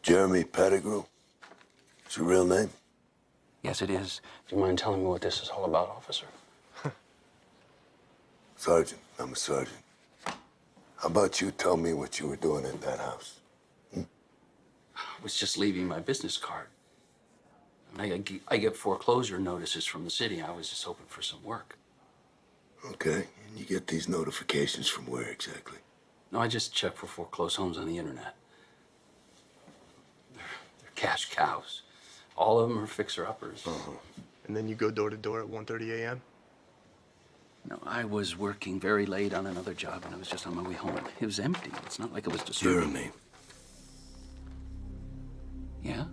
Jeremy Pettigrew? It's your real name? Yes, it is. Do you mind telling me what this is all about, officer? Sergeant, I'm a sergeant. How about you tell me what you were doing at that house? I was just leaving my business card. I get foreclosure notices from the city. I was just hoping for some work. Okay, and you get these notifications from where exactly? No, I just check for foreclosed homes on the internet. They're cash cows. All of them are fixer-uppers. And then you go door to door at 1:30 a.m.? No, I was working very late on another job, and I was just on my way home. It was empty. It's not like it was disturbing. Jeremy. Yeah?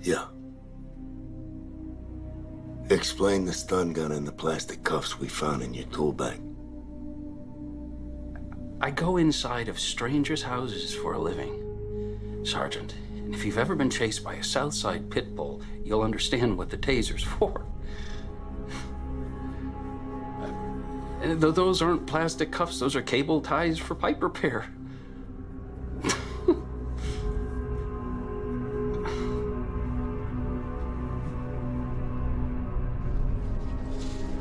Yeah. Explain the stun gun and the plastic cuffs we found in your tool bag. I go inside of strangers' houses for a living, Sergeant. And if you've ever been chased by a Southside pit bull, you'll understand what the taser's for. Those aren't plastic cuffs. Those are cable ties for pipe repair.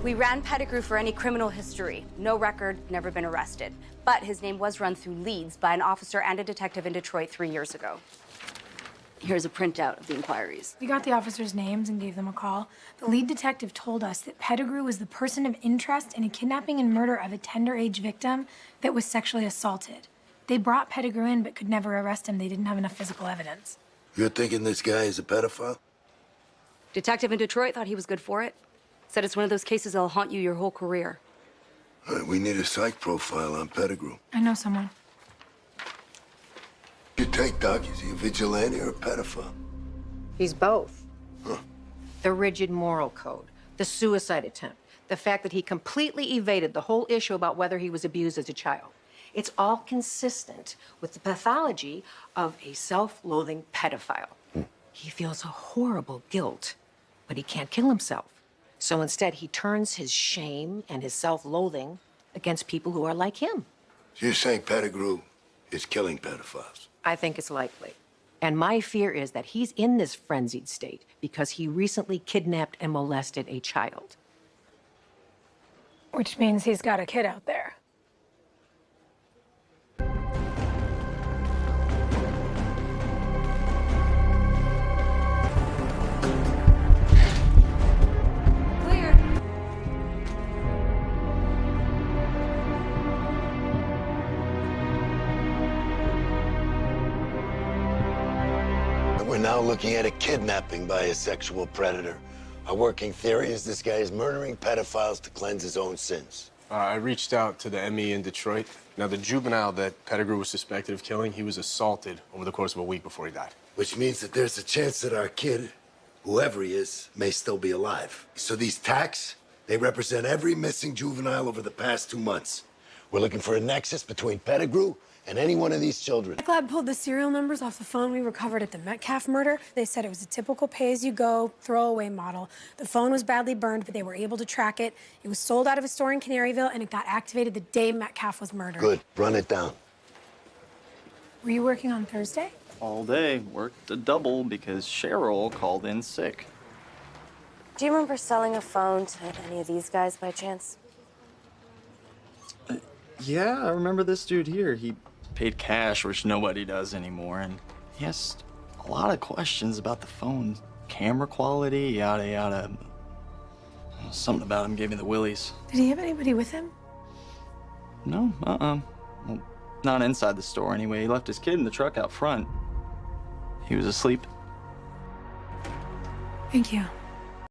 We ran Pettigrew for any criminal history. No record, never been arrested. But his name was run through leads by an officer and a detective in Detroit 3 years ago. Here's a printout of the inquiries. We got the officers' names and gave them a call. The lead detective told us that Pettigrew was the person of interest in a kidnapping and murder of a tender-age victim that was sexually assaulted. They brought Pettigrew in but could never arrest him. They didn't have enough physical evidence. You're thinking this guy is a pedophile? Detective in Detroit thought he was good for it. Said it's one of those cases that'll haunt you your whole career. All right, we need a psych profile on Pettigrew. I know someone. You take, Doc. Is he a vigilante or a pedophile? He's both. Huh. The rigid moral code, the suicide attempt, the fact that he completely evaded the whole issue about whether he was abused as a child. It's all consistent with the pathology of a self-loathing pedophile. He feels a horrible guilt, but he can't kill himself. So instead, he turns his shame and his self-loathing against people who are like him. So you're saying Pettigrew is killing pedophiles? I think it's likely. And my fear is that he's in this frenzied state because he recently kidnapped and molested a child. Which means he's got a kid out there. We're now looking at a kidnapping by a sexual predator. Our working theory is this guy is murdering pedophiles to cleanse his own sins. I reached out to the ME in Detroit. Now, the juvenile that Pettigrew was suspected of killing, he was assaulted over the course of a week before he died. Which means that there's a chance that our kid, whoever he is, may still be alive. So these tacks, they represent every missing juvenile over the past 2 months. We're looking for a nexus between Pettigrew and any one of these children. The lab pulled the serial numbers off the phone we recovered at the Metcalf murder. They said it was a typical pay-as-you-go, throwaway model. The phone was badly burned, but they were able to track it. It was sold out of a store in Canaryville, and it got activated the day Metcalf was murdered. Good. Run it down. Were you working on Thursday? All day. Worked a double because Cheryl called in sick. Do you remember selling a phone to any of these guys by chance? Yeah, I remember this dude here. He paid cash, which nobody does anymore, and he asked a lot of questions about the phone. Camera quality, yada, yada. Something about him gave me the willies. Did he have anybody with him? No, Well, not inside the store anyway. He left his kid in the truck out front. He was asleep. Thank you.